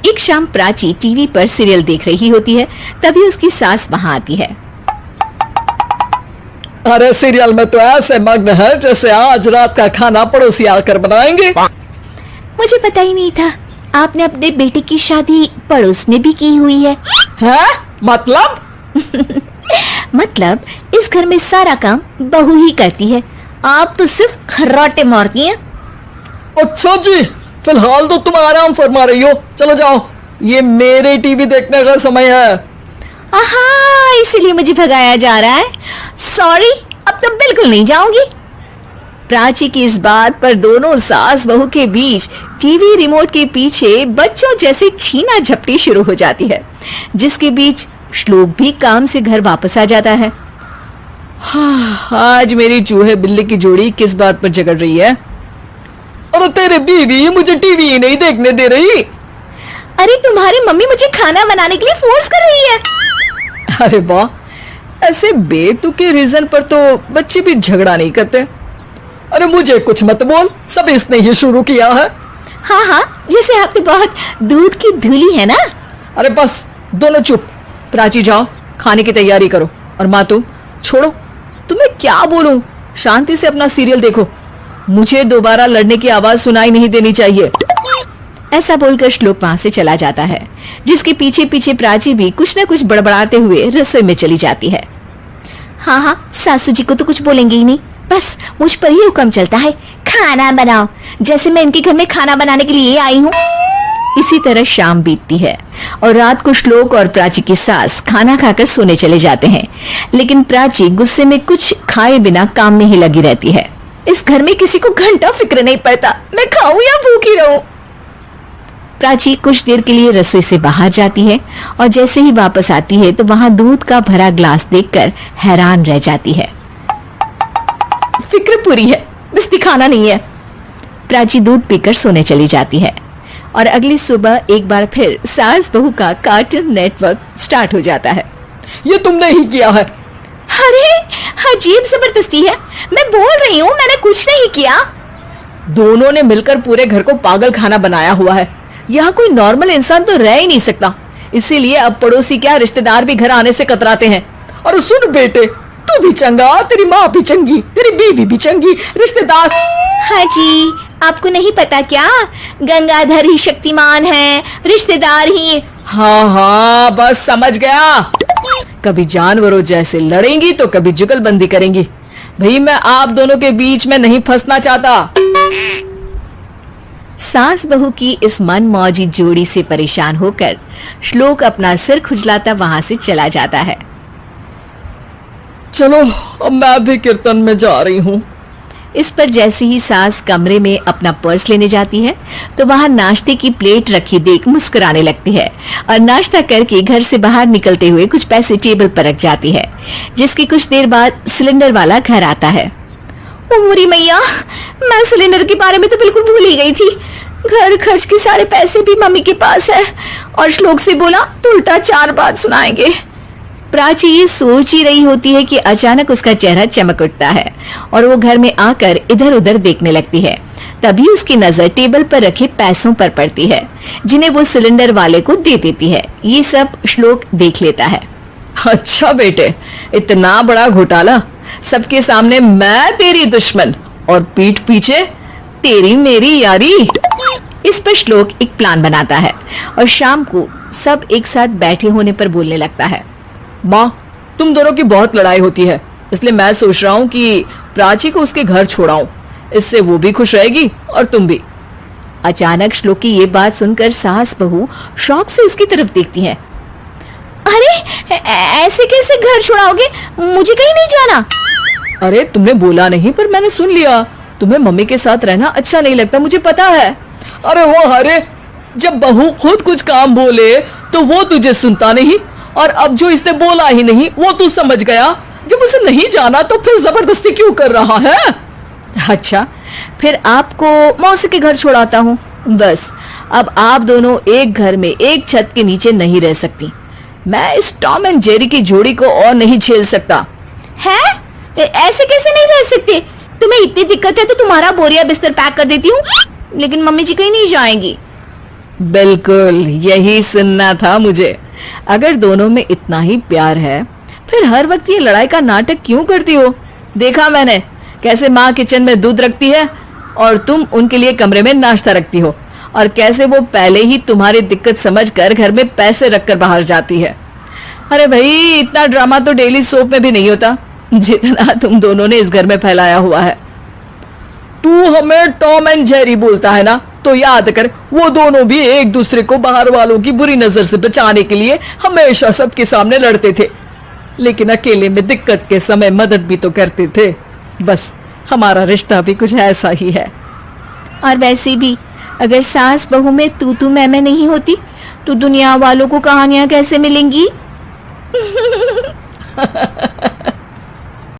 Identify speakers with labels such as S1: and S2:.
S1: एक शाम प्राची टीवी पर सीरियल देख रही होती है। तभी उसकी सास वहां आती है।
S2: अरे सीरियल में तो ऐसे मग्न है जैसे आज रात का खाना पड़ोसी आकर बनाएंगे।
S1: मुझे पता ही नहीं था आपने अपने बेटे की शादी पड़ोस में भी की हुई है।
S2: हैं? मतलब?
S1: मतलब इस घर में सारा काम बहू ही करती है, आप तो सिर्फ खर्राटे मारती हैं।
S2: अच्छा जी, फिलहाल तो तुम आराम फरमा रही हो, चलो जाओ, ये मेरे टीवी देखने का समय है।
S1: आहा, इसीलिए मुझे भगाया जा रहा है। सॉरी, अब तो बिल्कुल नहीं जाऊंगी। प्राची की इस बात पर दोनों सास बहू के बीच टीवी रिमोट के पीछे बच्चों जैसे छीना झपटी शुरू हो जाती है, जिसके बीच श्लोक भी काम से घर वापस आ जाता है।
S2: हाँ, आज मेरी चूहे बिल्ली की जोड़ी किस बात पर झगड़ रही है? अरे तेरे बीवी मुझे टीवी ही नहीं देखने दे रही।
S1: अरे तुम्हारी मम्मी मुझे खाना बनाने के लिए फोर्स कर रही है।
S2: अरे वाह, ऐसे बेतुके रीजन पर तो बच्चे भी झगड़ा नहीं करते। अरे मुझे कुछ मत बोल, सब इसने ही शुरू किया है।
S1: हाँ हाँ, जैसे आप तो बहुत दूध की धूली है ना।
S2: अरे बस दोनों चुप। प्राची जाओ, खाने की तैयारी करो। और माँ तुम छोड़ो, तुम्हें क्या बोलूं, शांति से अपना सीरियल देखो, मुझे दोबारा लड़ने की आवाज सुनाई नहीं देनी चाहिए।
S1: ऐसा बोलकर श्लोक वहां से चला जाता है, जिसके पीछे पीछे प्राची भी कुछ न कुछ बड़बड़ाते हुए रसोई में चली जाती है। हाँ हाँ, सासू जी को तो कुछ बोलेंगे ही नहीं, बस मुझ पर ही हुक्म चलता है, खाना बनाओ, जैसे मैं इनके घर में खाना बनाने के लिए आई हूँ। इसी तरह शाम बीतती है और रात को श्लोक और प्राची की सास खाना खाकर सोने चले जाते हैं, लेकिन प्राची गुस्से में कुछ खाए बिना काम में ही लगी रहती है। इस घर में किसी को घंटा फिक्र नहीं पड़ता, मैं खाऊं या भूखी रहूं। प्राची कुछ देर के लिए रसोई से बाहर जाती है और जैसे ही वापस आती है तो वहां दूध का भरा ग्लास देखकर हैरान रह जाती है। फिक्र पूरी है, बस दिखाना नहीं है। प्राची दूध पीकर सोने चली जाती है और अगली सुबह एक बार फिर सास बहू का कार्टून नेटवर्क स्टार्ट हो जाता है।
S2: ये तुमने ही किया है।
S1: अरे अजीब जबरदस्ती है, मैं बोल रही हूँ मैंने कुछ नहीं किया।
S2: दोनों ने मिलकर पूरे घर को पागल खाना बनाया हुआ है।
S1: यहाँ कोई नॉर्मल इंसान तो रह ही नहीं सकता, इसीलिए अब पड़ोसी क्या रिश्तेदार भी घर आने से कतराते हैं।
S2: और सुन बेटे, तू भी चंगा, तेरी माँ भी चंगी, तेरी बीवी भी चंगी, रिश्तेदार।
S1: हाँ जी, आपको नहीं पता क्या, गंगाधर ही शक्तिमान है, रिश्तेदार ही।
S2: हाँ हाँ, बस समझ गया। कभी जानवरों जैसे लड़ेंगी तो कभी जुगलबंदी करेंगी। भाई मैं आप दोनों के बीच में नहीं फंसना चाहता।
S1: सास बहू की इस मनमौजी जोड़ी से परेशान होकर श्लोक अपना सिर खुजलाता वहां से चला जाता है।
S2: चलो अब मैं भी कीर्तन में जा रही हूँ।
S1: इस पर जैसे ही सास कमरे में अपना पर्स लेने जाती है तो वहां नाश्ते की प्लेट रखी देख मुस्कुराने लगती है और नाश्ता करके घर से बाहर निकलते हुए कुछ पैसे टेबल पर रख जाती है, जिसकी कुछ देर बाद सिलेंडर वाला घर आता है। ओ मुरी मैया, मैं सिलेंडर के बारे में तो बिल्कुल भूल ही गई थी। घर खर्च के सारे पैसे भी मम्मी के पास है और श्लोक से बोला तो उल्टा 4 बात सुनाएंगे। प्राची ये सोच ही रही होती है कि अचानक उसका चेहरा चमक उठता है और वो घर में आकर इधर उधर देखने लगती है। तभी उसकी नजर टेबल पर रखे पैसों पर पड़ती है, जिन्हें वो सिलेंडर वाले को दे देती है। ये सब श्लोक देख लेता है।
S2: अच्छा बेटे, इतना बड़ा घोटाला, सबके सामने मैं तेरी दुश्मन और पीठ पीछे तेरी मेरी यारी।
S1: इस पर श्लोक एक प्लान बनाता है और शाम को सब एक साथ बैठे होने पर बोलने लगता है।
S2: माँ, तुम दोनों की बहुत लड़ाई होती है, इसलिए मैं सोच रहा हूँ कि प्राची को उसके घर छोड़ाऊं, इससे वो भी खुश रहेगी और तुम भी।
S1: अचानक श्लोक की ये बात सुनकर सास बहू शौक से उसकी तरफ देखती हैं। अरे ऐसे कैसे घर छोड़ाओगे, मुझे कहीं नहीं जाना।
S2: अरे तुमने बोला नहीं पर मैंने सुन लिया, तुम्हें मम्मी के साथ रहना अच्छा नहीं लगता, मुझे पता है। अरे वो अरे, जब बहू खुद कुछ काम बोले तो वो तुझे सुनता नहीं, और अब जो इसने बोला ही नहीं वो तू समझ गया। जब उसे नहीं जाना तो फिर जबरदस्ती क्यों कर रहा है?
S1: अच्छा, फिर आपको मौसी के घर छोड़ाता हूँ। बस अब आप दोनों एक घर में एक छत के नीचे नहीं रह सकती। मैं इस टॉम एंड जेरी की जोड़ी को और नहीं झेल सकता। है? ऐसे कैसे नहीं रह सकते? तुम्हें इतनी दिक्कत है तो तुम्हारा बोरिया बिस्तर पैक कर देती हूँ, लेकिन मम्मी जी कहीं नहीं जाएंगी।
S2: बिल्कुल यही सुनना था मुझे। अगर दोनों में इतना ही प्यार है फिर हर वक्त ये लड़ाई का नाटक क्यों करती हो? देखा मैंने कैसे माँ किचन में दूध रखती है और तुम उनके लिए कमरे में नाश्ता रखती हो, और कैसे वो पहले ही तुम्हारी दिक्कत समझकर घर में पैसे रखकर बाहर जाती है। अरे भाई, इतना ड्रामा तो डेली सोप में भी नहीं होता जितना तुम दोनों ने इस घर में फैलाया हुआ है। तू हमें टॉम एंड जेरी बोलता है ना, तो याद कर वो दोनों भी एक दूसरे को बाहर वालों की बुरी नजर से बचाने के लिए हमेशा सबके सामने लड़ते थे, लेकिन अकेले में दिक्कत के समय मदद भी तो करते थे। बस हमारा रिश्ता भी कुछ ऐसा ही है।
S1: और वैसे भी अगर सास बहू में तू मैं नहीं होती तो दुनिया वालों को कहानियां कैसे मिलेंगी?